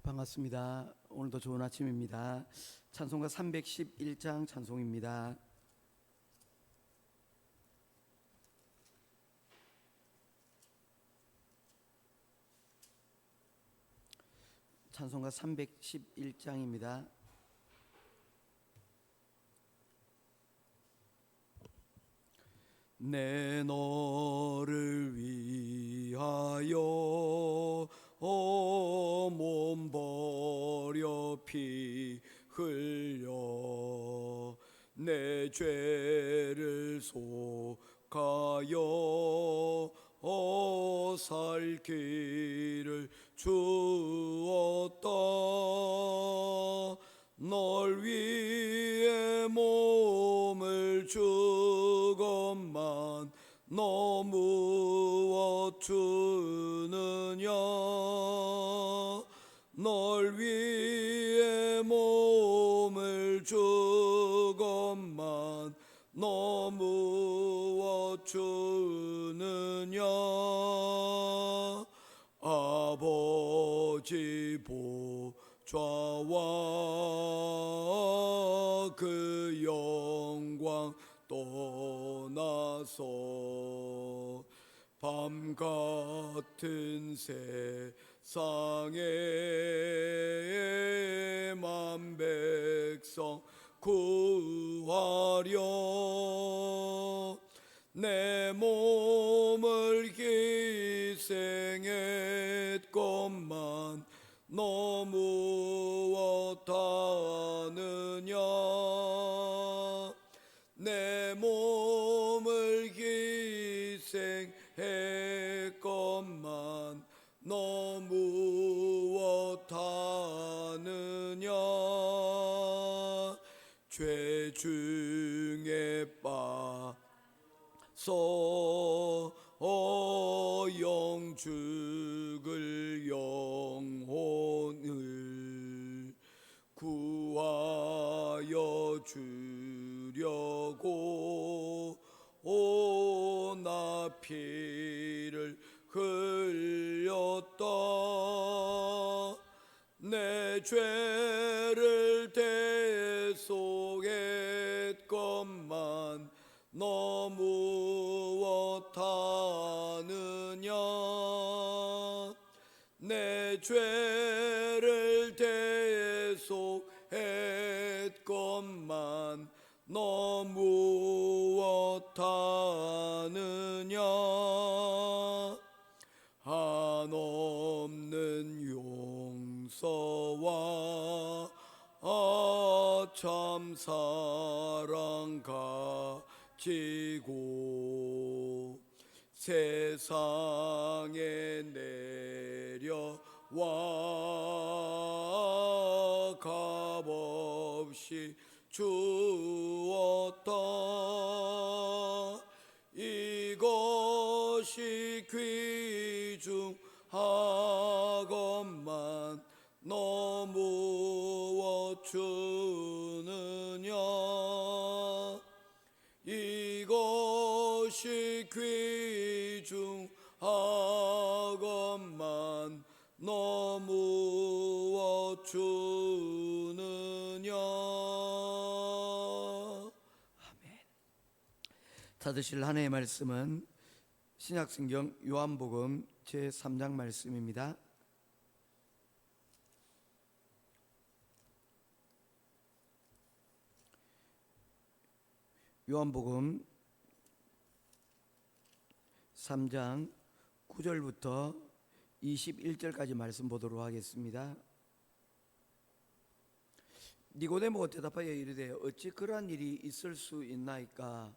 반갑습니다. 오늘도 좋은 아침입니다. 찬송가 311장 찬송입니다. 찬송가 311장입니다. 내 너를 위하여 몸 버려 피 흘려 내 죄를 속하여 살 길을 주었다. 널 위해 몸을 주건만 너 무엇 주느냐. 널 위해 몸을 주건만 너 무엇 주느냐. 아버지 보좌와 그 영광 떠나서 밤 같은 세상에 만 백성 구하려 내 몸을 희생했건만 너 무엇 하느냐. 내 몸을 희생했건만 너 무엇 하느냐. 죄 중에 빠서 영 죽을 영혼을 구하여 주려고 나 피를 흘렸다. 내 죄를 대속했건만 너 무엇 하느냐. 내 죄를 대속했건만 너 무엇 하느냐. 한없는 용서와 참 사랑 가지고 세상에 내려와 값없이 주었다. 이것이 귀중하건만 너 무엇 주느냐. 이것이 귀중하건만 너 무엇 주느냐. 아멘. 찾으실 하나의 말씀은 신약성경 요한복음 제3장 말씀입니다. 요한복음 3장 9절부터 21절까지 말씀 보도록 하겠습니다. 니고데모가 대답하여 이르되 어찌 그러한 일이 있을 수 있나이까.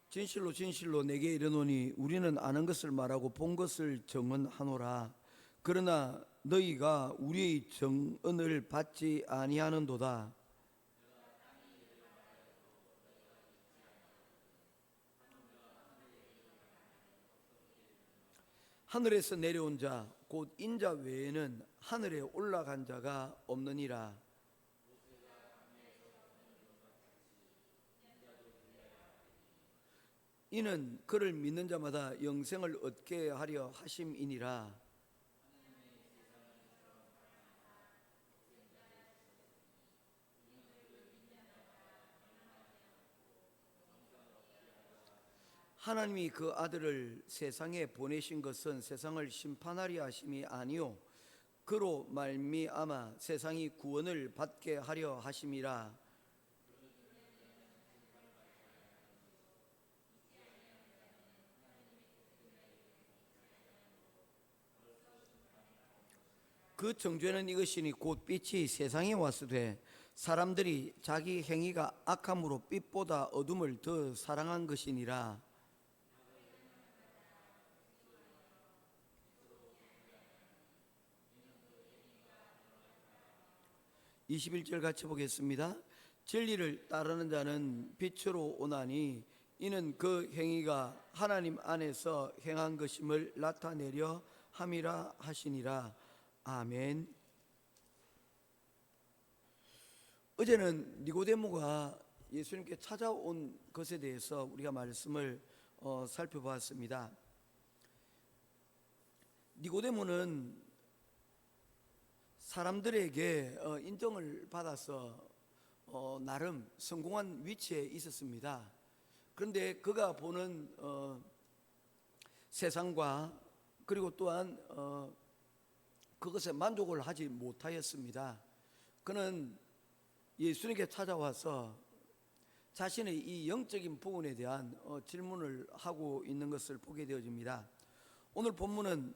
진실로 진실로 내게 이르노니 우리는 아는 것을 말하고 본 것을 증언하노라. 그러나 너희가 우리의 증언을 받지 아니하는도다. 하늘에서 내려온 자 곧 인자 외에는 하늘에 올라간 자가 없느니라. 이는 그를 믿는 자마다 영생을 얻게 하려 하심이니라. 하나님이 그 아들을 세상에 보내신 것은 세상을 심판하려 하심이 아니요 그로 말미암아 세상이 구원을 받게 하려 하심이라. 그 정죄는 이것이니 곧 빛이 세상에 왔으되 사람들이 자기 행위가 악함으로 빛보다 어둠을 더 사랑한 것이니라. 21절 같이 보겠습니다. 진리를 따르는 자는 빛으로 오나니 이는 그 행위가 하나님 안에서 행한 것임을 나타내려 함이라 하시니라. 아멘. 어제는 니고데모가 예수님께 찾아온 것에 대해서 우리가 말씀을 살펴보았습니다. 니고데모는 사람들에게 인정을 받아서 나름 성공한 위치에 있었습니다. 그런데 그가 보는 세상과 그리고 또한 그것에 만족을 하지 못하였습니다. 그는 예수님께 찾아와서 자신의 이 영적인 부분에 대한 질문을 하고 있는 것을 보게 되어집니다. 오늘 본문은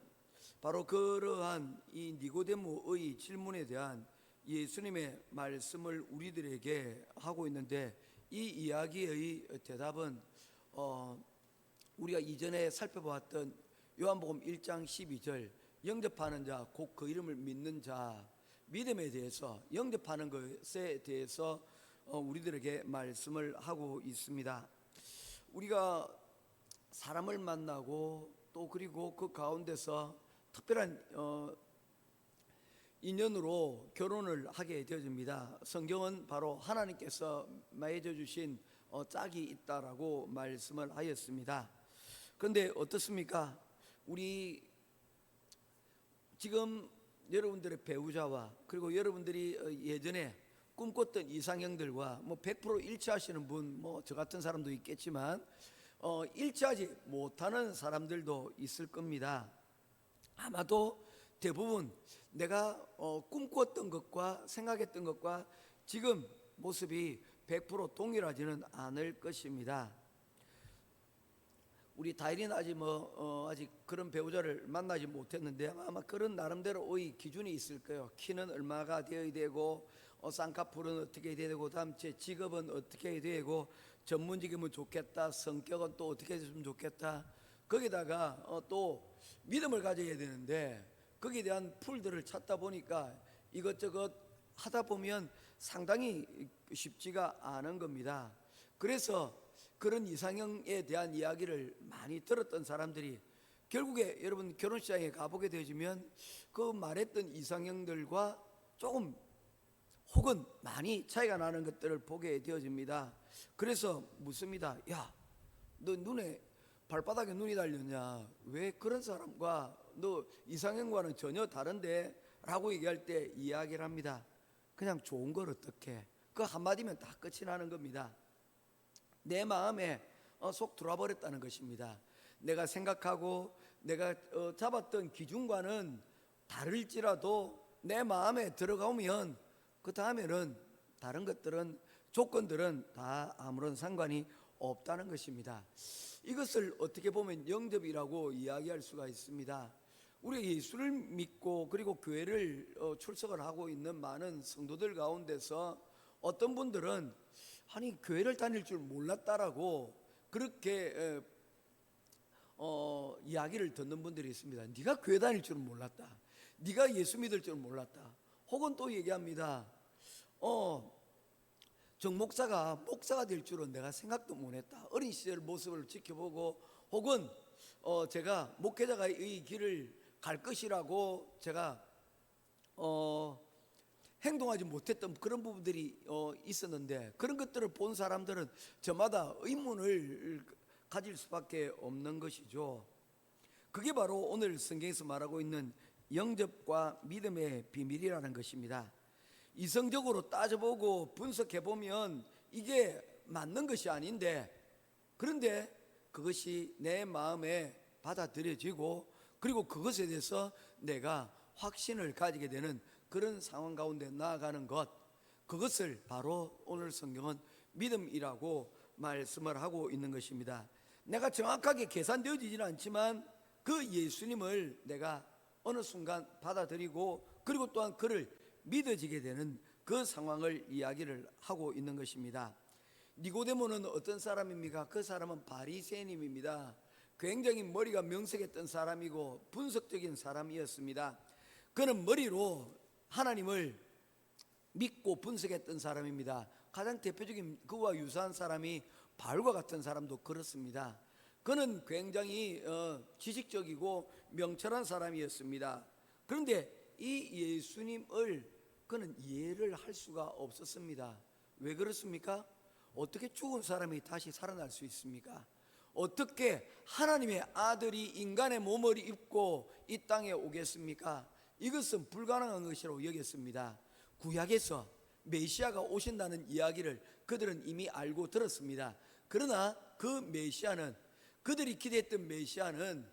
바로 그러한 이 니고데모의 질문에 대한 예수님의 말씀을 우리들에게 하고 있는데, 이 이야기의 대답은 우리가 이전에 살펴보았던 요한복음 1장 12절 영접하는 자 곧 그 이름을 믿는 자, 믿음에 대해서, 영접하는 것에 대해서 우리들에게 말씀을 하고 있습니다. 우리가 사람을 만나고 또 그리고 그 가운데서 특별한 인연으로 결혼을 하게 되어집니다. 성경은 바로 하나님께서 맺어 주신 짝이 있다라고 말씀을 하였습니다. 그런데 어떻습니까? 우리 지금 여러분들의 배우자와 그리고 여러분들이 예전에 꿈꿨던 이상형들과 100% 일치하시는 분, 저 같은 사람도 있겠지만 일치하지 못하는 사람들도 있을 겁니다. 아마도 대부분 내가 꿈꿨던 것과 생각했던 것과 지금 모습이 100% 동일하지는 않을 것입니다. 우리 다일이는 아직 그런 배우자를 만나지 못했는데 아마 그런 나름대로의 기준이 있을 거예요. 키는 얼마가 되어야 되고, 쌍꺼풀은 어떻게 되어야 되고, 다음 제 직업은 어떻게 해야 되고, 전문직이면 좋겠다, 성격은 또 어떻게 했으면 좋겠다, 거기다가 또 믿음을 가져야 되는데 거기에 대한 풀들을 찾다 보니까 이것저것 하다 보면 상당히 쉽지가 않은 겁니다. 그래서 그런 이상형에 대한 이야기를 많이 들었던 사람들이 결국에 여러분 결혼식장에 가보게 되어지면 그 말했던 이상형들과 조금 혹은 많이 차이가 나는 것들을 보게 되어집니다. 그래서 묻습니다. 야, 너 눈에 발바닥에 눈이 달렸냐? 왜 그런 사람과 너 이상형과는 전혀 다른데? 라고 얘기할 때 이야기를 합니다. 그냥 좋은 걸 어떻게, 그 한마디면 다 끝이 나는 겁니다. 내 마음에 속 들어버렸다는 것입니다. 내가 생각하고 내가 잡았던 기준과는 다를지라도 내 마음에 들어가면 그 다음에는 다른 것들은, 조건들은 다 아무런 상관이 없다는 것입니다. 이것을 어떻게 보면 영접이라고 이야기할 수가 있습니다. 우리가 예수를 믿고 그리고 교회를 출석을 하고 있는 많은 성도들 가운데서 어떤 분들은 아니 교회를 다닐 줄 몰랐다라고 그렇게 이야기를 듣는 분들이 있습니다. 네가 교회 다닐 줄은 몰랐다, 네가 예수 믿을 줄은 몰랐다. 혹은 또 얘기합니다. 정 목사가 될 줄은 내가 생각도 못했다. 어린 시절 모습을 지켜보고 혹은 제가 목회자의 길을 갈 것이라고 제가 행동하지 못했던 그런 부분들이 있었는데, 그런 것들을 본 사람들은 저마다 의문을 가질 수밖에 없는 것이죠. 그게 바로 오늘 성경에서 말하고 있는 영접과 믿음의 비밀이라는 것입니다. 이성적으로 따져보고 분석해보면 이게 맞는 것이 아닌데, 그런데 그것이 내 마음에 받아들여지고 그리고 그것에 대해서 내가 확신을 가지게 되는 그런 상황 가운데 나아가는 것, 그것을 바로 오늘 성경은 믿음이라고 말씀을 하고 있는 것입니다. 내가 정확하게 계산되어지지는 않지만 그 예수님을 내가 어느 순간 받아들이고 그리고 또한 그를 믿어지게 되는 그 상황을 이야기를 하고 있는 것입니다. 니고데모는 어떤 사람입니까? 그 사람은 바리새인입니다. 굉장히 머리가 명석했던 사람이고 분석적인 사람이었습니다. 그는 머리로 하나님을 믿고 분석했던 사람입니다. 가장 대표적인 그와 유사한 사람이 바울과 같은 사람도 그렇습니다. 그는 굉장히 지식적이고 명철한 사람이었습니다. 그런데 이 예수님을 그는 이해를 할 수가 없었습니다. 왜 그렇습니까? 어떻게 죽은 사람이 다시 살아날 수 있습니까? 어떻게 하나님의 아들이 인간의 몸을 입고 이 땅에 오겠습니까? 이것은 불가능한 것이라고 여겼습니다. 구약에서 메시아가 오신다는 이야기를 그들은 이미 알고 들었습니다. 그러나 그 메시아는, 그들이 기대했던 메시아는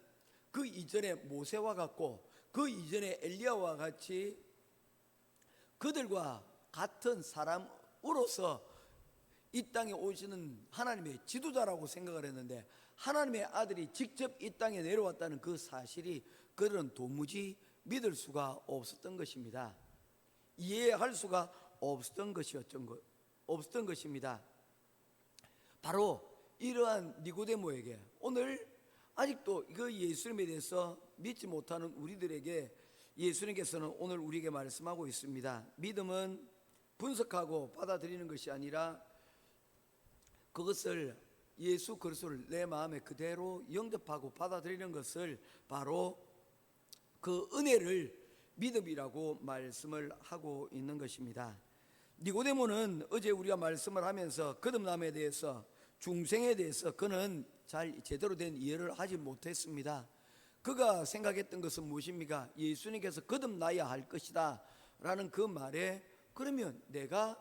그 이전에 모세와 같고 그 이전에 엘리야와 같이 그들과 같은 사람으로서 이 땅에 오시는 하나님의 지도자라고 생각을 했는데, 하나님의 아들이 직접 이 땅에 내려왔다는 그 사실이 그들은 도무지 믿을 수가 없었던 것입니다. 이해할 수가 없었던 것입니다. 바로 이러한 니고데모에게 오늘 아직도 그 예수님에 대해서 믿지 못하는 우리들에게 예수님께서는 오늘 우리에게 말씀하고 있습니다. 믿음은 분석하고 받아들이는 것이 아니라 그것을, 예수 그리스도를 내 마음에 그대로 영접하고 받아들이는 것을 바로 그 은혜를 믿음이라고 말씀을 하고 있는 것입니다. 니고데모는 어제 우리가 말씀을 하면서 거듭남에 대해서, 중생에 대해서 그는 잘 제대로 된 이해를 하지 못했습니다. 그가 생각했던 것은 무엇입니까? 예수님께서 거듭나야 할 것이다 라는 그 말에, 그러면 내가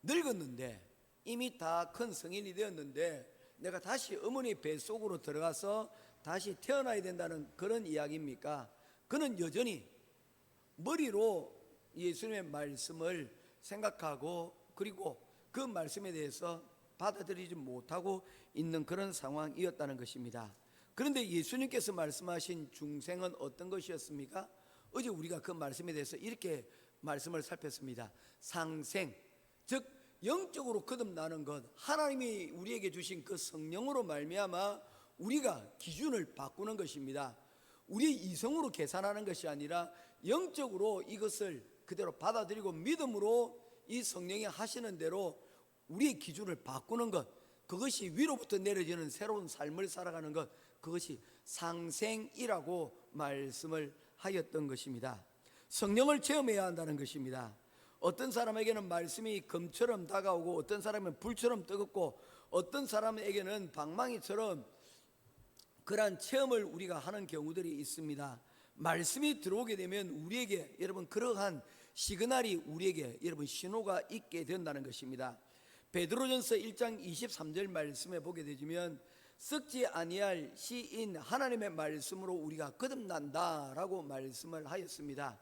늙었는데 이미 다 큰 성인이 되었는데 내가 다시 어머니 뱃속으로 들어가서 다시 태어나야 된다는 그런 이야기입니까? 그는 여전히 머리로 예수님의 말씀을 생각하고 그리고 그 말씀에 대해서 받아들이지 못하고 있는 그런 상황이었다는 것입니다. 그런데 예수님께서 말씀하신 중생은 어떤 것이었습니까? 어제 우리가 그 말씀에 대해서 이렇게 말씀을 살폈습니다. 상생, 즉 영적으로 거듭나는 것, 하나님이 우리에게 주신 그 성령으로 말미암아 우리가 기준을 바꾸는 것입니다. 우리의 이성으로 계산하는 것이 아니라 영적으로 이것을 그대로 받아들이고 믿음으로 이 성령이 하시는 대로 우리의 기준을 바꾸는 것, 그것이 위로부터 내려지는 새로운 삶을 살아가는 것, 그것이 상생이라고 말씀을 하였던 것입니다. 성령을 체험해야 한다는 것입니다. 어떤 사람에게는 말씀이 검처럼 다가오고 어떤 사람은 불처럼 뜨겁고 어떤 사람에게는 방망이처럼 그러한 체험을 우리가 하는 경우들이 있습니다. 말씀이 들어오게 되면 우리에게 여러분 그러한 시그널이 우리에게 여러분 신호가 있게 된다는 것입니다. 베드로전서 1장 23절 말씀에 보게 되면 썩지 아니할 시인 하나님의 말씀으로 우리가 거듭난다라고 말씀을 하였습니다.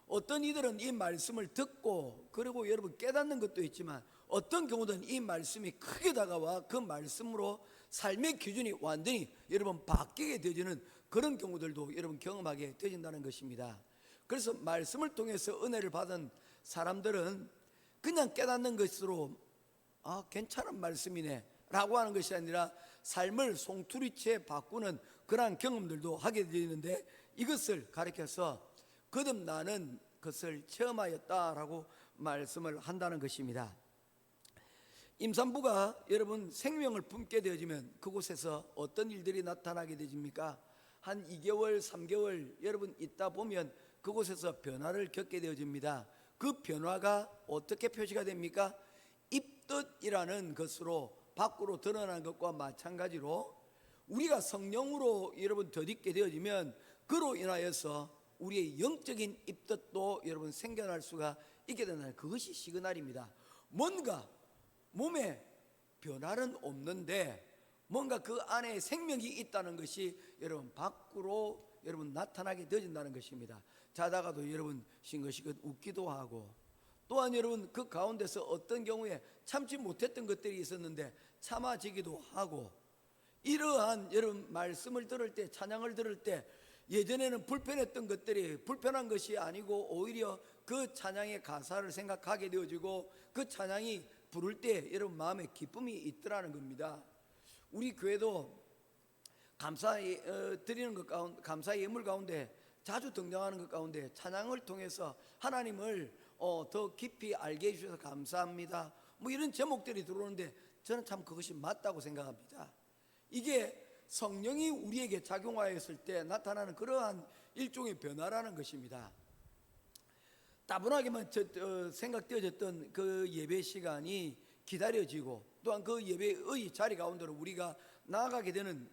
어떤 이들은 이 말씀을 듣고 그리고 여러분 깨닫는 것도 있지만 어떤 경우든 이 말씀이 크게 다가와 그 말씀으로 삶의 기준이 완전히 여러분 바뀌게 되지는 그런 경우들도 여러분 경험하게 되진다는 것입니다. 그래서 말씀을 통해서 은혜를 받은 사람들은 그냥 깨닫는 것으로 괜찮은 말씀이네 라고 하는 것이 아니라 삶을 송두리째 바꾸는 그러한 경험들도 하게 되는데, 이것을 가리켜서 거듭나는 것을 체험하였다라고 말씀을 한다는 것입니다. 임산부가 여러분 생명을 품게 되어지면 그곳에서 어떤 일들이 나타나게 되십니까? 한 2개월, 3개월 여러분 있다 보면 그곳에서 변화를 겪게 되어집니다. 그 변화가 어떻게 표시가 됩니까? 입덧이라는 것으로 밖으로 드러나는 것과 마찬가지로 우리가 성령으로 여러분 덧입게 되어지면 그로 인하여서 우리의 영적인 입덧도 여러분 생겨날 수가 있게 된다는, 그것이 시그널입니다. 뭔가 몸에 변화는 없는데 뭔가 그 안에 생명이 있다는 것이 여러분 밖으로 여러분 나타나게 되어진다는 것입니다. 자다가도 여러분 싱긋싱긋 웃기도 하고, 또한 여러분 그 가운데서 어떤 경우에 참지 못했던 것들이 있었는데 참아지기도 하고, 이러한 여러분 말씀을 들을 때, 찬양을 들을 때 예전에는 불편했던 것들이 불편한 것이 아니고 오히려 그 찬양의 가사를 생각하게 되어지고 그 찬양이 부를 때 여러분 마음에 기쁨이 있더라는 겁니다. 우리 교회도 감사 드리는 것 가운데, 감사 예물 가운데 자주 등장하는 것 가운데 찬양을 통해서 하나님을 더 깊이 알게 해주셔서 감사합니다, 뭐 이런 제목들이 들어오는데 저는 참 그것이 맞다고 생각합니다. 이게 성령이 우리에게 작용하였을 때 나타나는 그러한 일종의 변화라는 것입니다. 따분하게만 생각되어졌던 그 예배 시간이 기다려지고, 또한 그 예배의 자리 가운데로 우리가 나아가게 되는,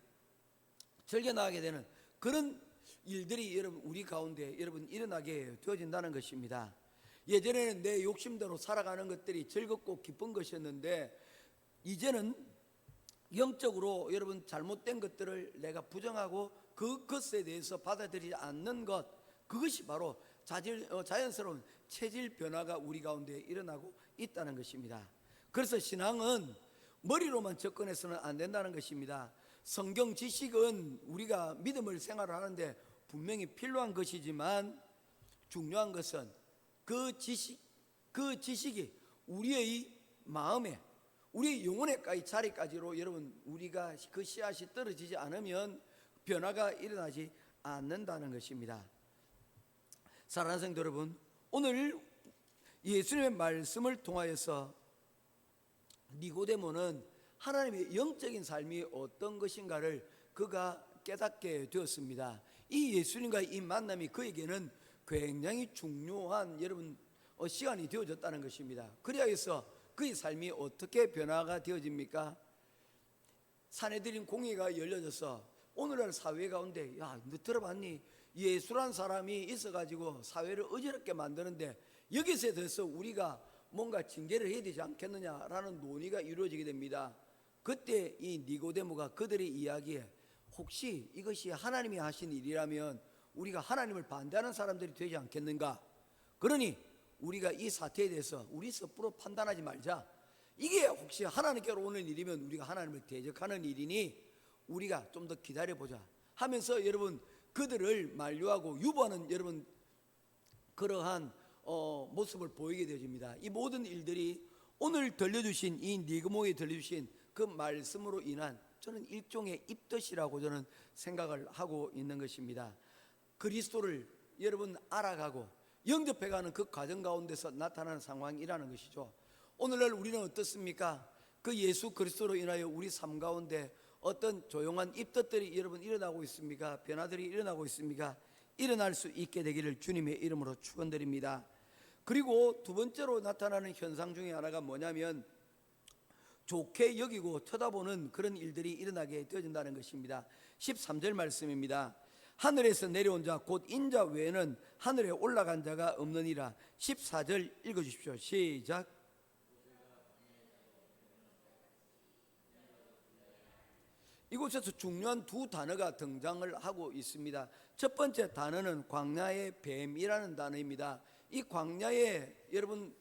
절개 나가게 되는 그런 일들이 여러분 우리 가운데 여러분 일어나게 되어진다는 것입니다. 예전에는 내 욕심대로 살아가는 것들이 즐겁고 기쁜 것이었는데 이제는 영적으로 여러분 잘못된 것들을 내가 부정하고 그것에 대해서 받아들이지 않는 것, 그것이 바로 자연스러운 체질 변화가 우리 가운데 일어나고 있다는 것입니다. 그래서 신앙은 머리로만 접근해서는 안 된다는 것입니다. 성경 지식은 우리가 믿음을 생활하는데 분명히 필요한 것이지만 중요한 것은 그 지식이 우리의 마음에, 우리의 영혼의 자리까지로 여러분 우리가 그 씨앗이 떨어지지 않으면 변화가 일어나지 않는다는 것입니다. 사랑하는 성도 여러분, 오늘 예수님의 말씀을 통하여서 니고데모는 하나님의 영적인 삶이 어떤 것인가를 그가 깨닫게 되었습니다. 이 예수님과의 이 만남이 그에게는 굉장히 중요한 여러분 시간이 되어졌다는 것입니다. 그리하여서 그의 삶이 어떻게 변화가 되어집니까? 산헤드린 공회가 열려져서 오늘날 사회 가운데, 야, 너 들어봤니? 예수란 사람이 있어가지고 사회를 어지럽게 만드는데 여기서 대해서 우리가 뭔가 징계를 해야 되지 않겠느냐라는 논의가 이루어지게 됩니다. 그때 이 니고데모가 그들의 이야기에 혹시 이것이 하나님이 하신 일이라면 우리가 하나님을 반대하는 사람들이 되지 않겠는가? 그러니 우리가 이 사태에 대해서 우리 섣부로 판단하지 말자. 이게 혹시 하나님께로 오는 일이면 우리가 하나님을 대적하는 일이니 우리가 좀 더 기다려보자 하면서 여러분 그들을 만류하고 유보하는 여러분 그러한 모습을 보이게 되어집니다. 이 모든 일들이 오늘 들려주신 이 니고모에 들려주신 그 말씀으로 인한 저는 일종의 입덧이라고 저는 생각을 하고 있는 것입니다. 그리스도를 여러분 알아가고 영접해가는 그 과정 가운데서 나타나는 상황이라는 것이죠. 오늘날 우리는 어떻습니까? 그 예수 그리스도로 인하여 우리 삶 가운데 어떤 조용한 입덧들이 여러분 일어나고 있습니까? 변화들이 일어나고 있습니까? 일어날 수 있게 되기를 주님의 이름으로 축원드립니다. 그리고 두 번째로 나타나는 현상 중에 하나가 뭐냐면 좋게 여기고 쳐다보는 그런 일들이 일어나게 되어진다는 것입니다. 13절 말씀입니다. 하늘에서 내려온 자 곧 인자 외에는 하늘에 올라간 자가 없느니라. 14절 읽어주십시오. 시작. 이곳에서 중요한 두 단어가 등장을 하고 있습니다. 첫 번째 단어는 광야의 뱀이라는 단어입니다. 이 광야의 여러분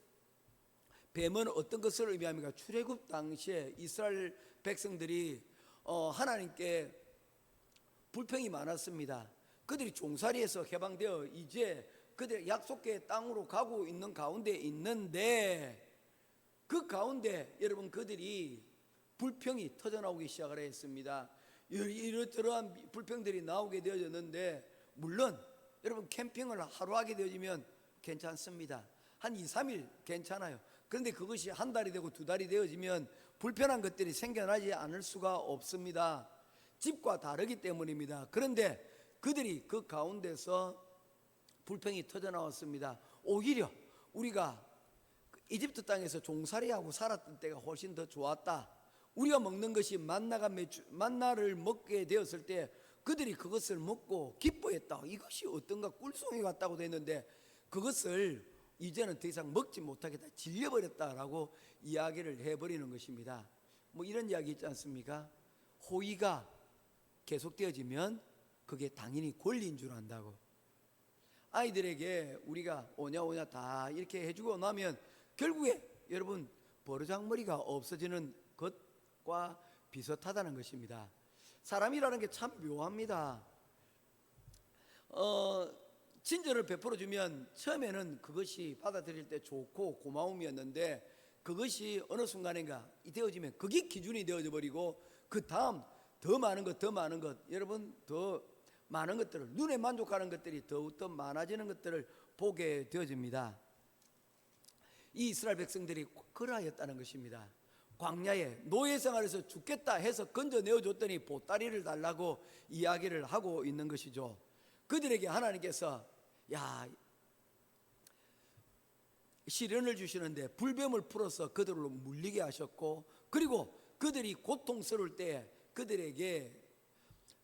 뱀은 어떤 것을 의미합니까? 출애굽 당시에 이스라엘 백성들이 하나님께 불평이 많았습니다. 그들이 종살이에서 해방되어 이제 그들의 약속의 땅으로 가고 있는 가운데 있는데 그 가운데 여러분 그들이 불평이 터져나오기 시작을 했습니다. 이러저러한 불평들이 나오게 되어졌는데 물론 여러분 캠핑을 하루 하게 되어지면 괜찮습니다. 한 2, 3일 괜찮아요. 그런데 그것이 한 달이 되고 두 달이 되어지면 불편한 것들이 생겨나지 않을 수가 없습니다. 집과 다르기 때문입니다. 그런데 그들이 그 가운데서 불평이 터져나왔습니다. 오히려 우리가 이집트 땅에서 종살이하고 살았던 때가 훨씬 더 좋았다. 우리가 먹는 것이 만나를 먹게 되었을 때 그들이 그것을 먹고 기뻐했다. 이것이 어떤가 꿀송이 같다고 됐는데 그것을 이제는 더 이상 먹지 못하겠다, 질려버렸다라고 이야기를 해버리는 것입니다. 뭐 이런 이야기 있지 않습니까? 호의가 계속되어지면 그게 당연히 권리인 줄 안다고. 아이들에게 우리가 오냐 오냐 다 이렇게 해주고 나면 결국에 여러분 버르장머리가 없어지는 것과 비슷하다는 것입니다. 사람이라는 게 참 묘합니다. 친절을 베풀어주면 처음에는 그것이 받아들일 때 좋고 고마움이었는데 그것이 어느 순간인가 되어지면 그게 기준이 되어져 버리고 그 다음 더 많은 것 여러분 더 많은 것들을 눈에 만족하는 것들이 더욱더 많아지는 것들을 보게 되어집니다. 이 이스라엘 백성들이 그러하였다는 것입니다. 광야에 노예 생활에서 죽겠다 해서 건져내어 줬더니 보따리를 달라고 이야기를 하고 있는 것이죠. 그들에게 하나님께서 시련을 주시는데 불뱀을 풀어서 그들로 물리게 하셨고, 그리고 그들이 고통스러울 때 그들에게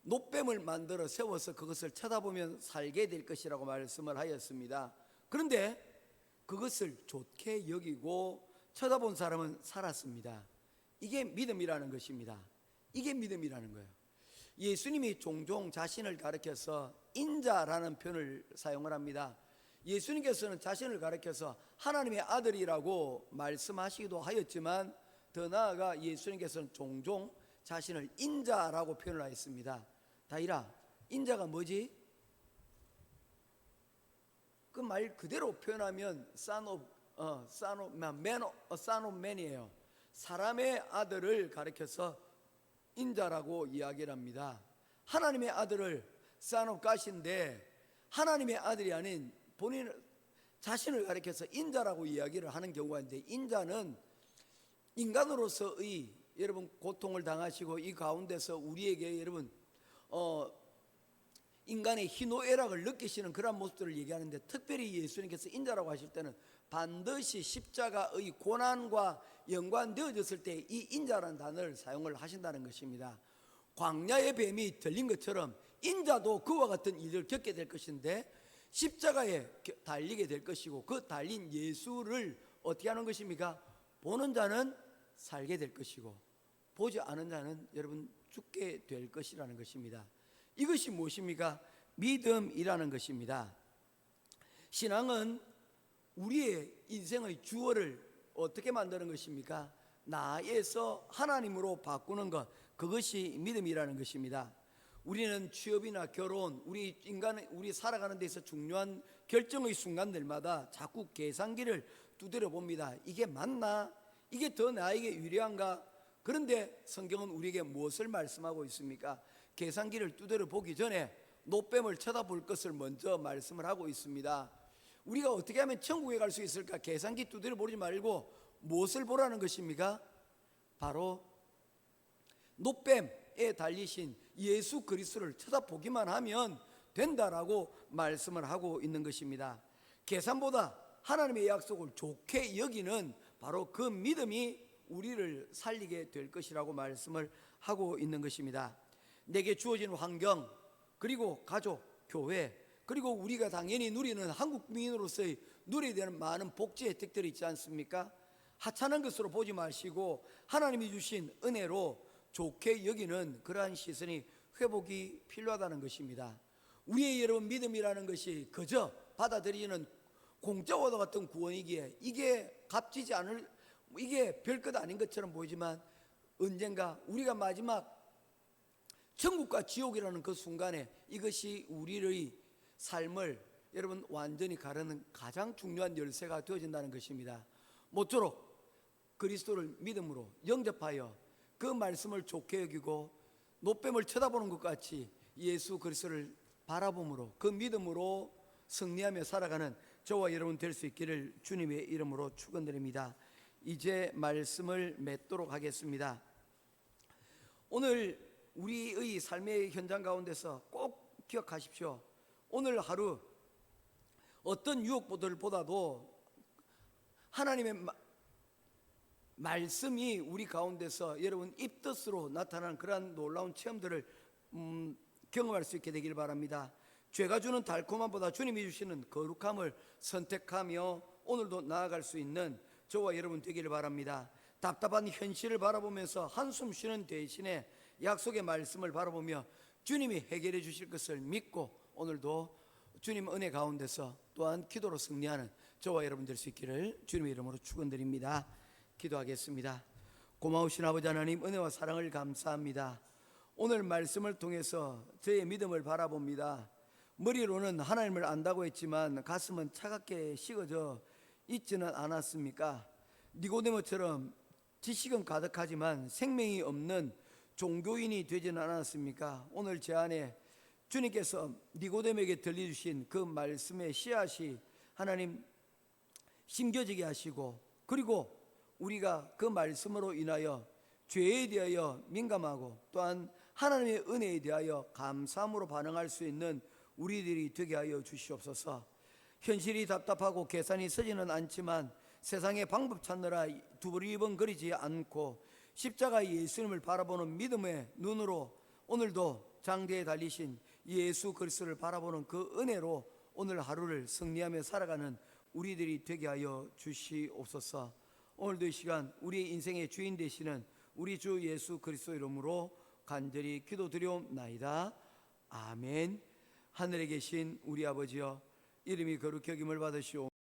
놋뱀을 만들어 세워서 그것을 쳐다보면 살게 될 것이라고 말씀을 하였습니다. 그런데 그것을 좋게 여기고 쳐다본 사람은 살았습니다. 이게 믿음이라는 것입니다. 이게 믿음이라는 거예요. 예수님이 종종 자신을 가리켜서 인자라는 표현을 사용을 합니다. 예수님께서는 자신을 가리켜서 하나님의 아들이라고 말씀하시기도 하였지만 더 나아가 예수님께서는 종종 자신을 인자라고 표현을 하였습니다. 다이라, 인자가 뭐지? 그 말 그대로 표현하면 son of man이에요. 사람의 아들을 가리켜서 인자라고 이야기를 합니다. 하나님의 아들을 son of God인데 하나님의 아들이 아닌 본인 자신을 가리켜서 인자라고 이야기를 하는 경우가 있는데, 인자는 인간으로서의 여러분 고통을 당하시고 이 가운데서 우리에게 여러분 인간의 희노애락을 느끼시는 그런 모습들을 얘기하는데, 특별히 예수님께서 인자라고 하실 때는 반드시 십자가의 고난과 연관되어졌을 때 이 인자라는 단어를 사용을 하신다는 것입니다. 광야의 뱀이 들린 것처럼 인자도 그와 같은 일을 겪게 될 것인데 십자가에 달리게 될 것이고, 그 달린 예수를 어떻게 하는 것입니까? 보는 자는 살게 될 것이고 보지 않은 자는 여러분 죽게 될 것이라는 것입니다. 이것이 무엇입니까? 믿음이라는 것입니다. 신앙은 우리의 인생의 주어를 어떻게 만드는 것입니까? 나에서 하나님으로 바꾸는 것, 그것이 믿음이라는 것입니다. 우리는 취업이나 결혼, 우리 살아가는 데서 중요한 결정의 순간들마다 자꾸 계산기를 두드려 봅니다. 이게 맞나? 이게 더 나에게 유리한가? 그런데 성경은 우리에게 무엇을 말씀하고 있습니까? 계산기를 두드려 보기 전에 놋뱀을 쳐다볼 것을 먼저 말씀을 하고 있습니다. 우리가 어떻게 하면 천국에 갈 수 있을까? 계산기 두드려 보지 말고 무엇을 보라는 것입니까? 바로 놋뱀에 달리신 예수 그리스도를 쳐다보기만 하면 된다라고 말씀을 하고 있는 것입니다. 계산보다 하나님의 약속을 좋게 여기는 바로 그 믿음이 우리를 살리게 될 것이라고 말씀을 하고 있는 것입니다. 내게 주어진 환경, 그리고 가족, 교회, 그리고 우리가 당연히 누리는 한국 국민으로서의 누려야 되는 많은 복지 혜택들이 있지 않습니까? 하찮은 것으로 보지 마시고 하나님이 주신 은혜로 좋게 여기는 그러한 시선이 회복이 필요하다는 것입니다. 우리의 여러분 믿음이라는 것이 그저 받아들이는 공짜와도 같은 구원이기에 이게 값지지 않을, 이게 별것 아닌 것처럼 보이지만 언젠가 우리가 마지막 천국과 지옥이라는 그 순간에 이것이 우리의 삶을 여러분 완전히 가르는 가장 중요한 열쇠가 되어진다는 것입니다. 모쪼록 그리스도를 믿음으로 영접하여 그 말씀을 좋게 여기고 놋뱀을 쳐다보는 것 같이 예수 그리스도를 바라봄으로 그 믿음으로 승리하며 살아가는 저와 여러분 될 수 있기를 주님의 이름으로 축원드립니다. 이제 말씀을 맺도록 하겠습니다. 오늘 우리의 삶의 현장 가운데서 꼭 기억하십시오. 오늘 하루 어떤 유혹보다도 하나님의 말씀이 우리 가운데서 여러분 입뜻으로 나타나는 그러한 놀라운 체험들을 경험할 수 있게 되길 바랍니다. 죄가 주는 달콤함보다 주님이 주시는 거룩함을 선택하며 오늘도 나아갈 수 있는 저와 여러분 되기를 바랍니다. 답답한 현실을 바라보면서 한숨 쉬는 대신에 약속의 말씀을 바라보며 주님이 해결해 주실 것을 믿고 오늘도 주님 은혜 가운데서 또한 기도로 승리하는 저와 여러분 될 수 있기를 주님의 이름으로 축원드립니다. 기도하겠습니다. 고마우신 아버지 하나님, 은혜와 사랑을 감사합니다. 오늘 말씀을 통해서 저의 믿음을 바라봅니다. 머리로는 하나님을 안다고 했지만 가슴은 차갑게 식어져 있지는 않았습니까? 니고데모처럼 지식은 가득하지만 생명이 없는 종교인이 되지는 않았습니까? 오늘 제 안에 주님께서 니고데모에게 들려주신 그 말씀의 씨앗이 하나님 심겨지게 하시고, 그리고 우리가 그 말씀으로 인하여 죄에 대하여 민감하고 또한 하나님의 은혜에 대하여 감사함으로 반응할 수 있는 우리들이 되게 하여 주시옵소서. 현실이 답답하고 계산이 서지는 않지만 세상의 방법 찾느라 두리번거리지 않고 십자가 예수님을 바라보는 믿음의 눈으로 오늘도 장대에 달리신 예수 그리스도를 바라보는 그 은혜로 오늘 하루를 승리하며 살아가는 우리들이 되게 하여 주시옵소서. 오늘도 이 시간 우리의 인생의 주인 되시는 우리 주 예수 그리스도 이름으로 간절히 기도드리옵나이다. 아멘. 하늘에 계신 우리 아버지여, 이름이 거룩히 여김을 받으시오.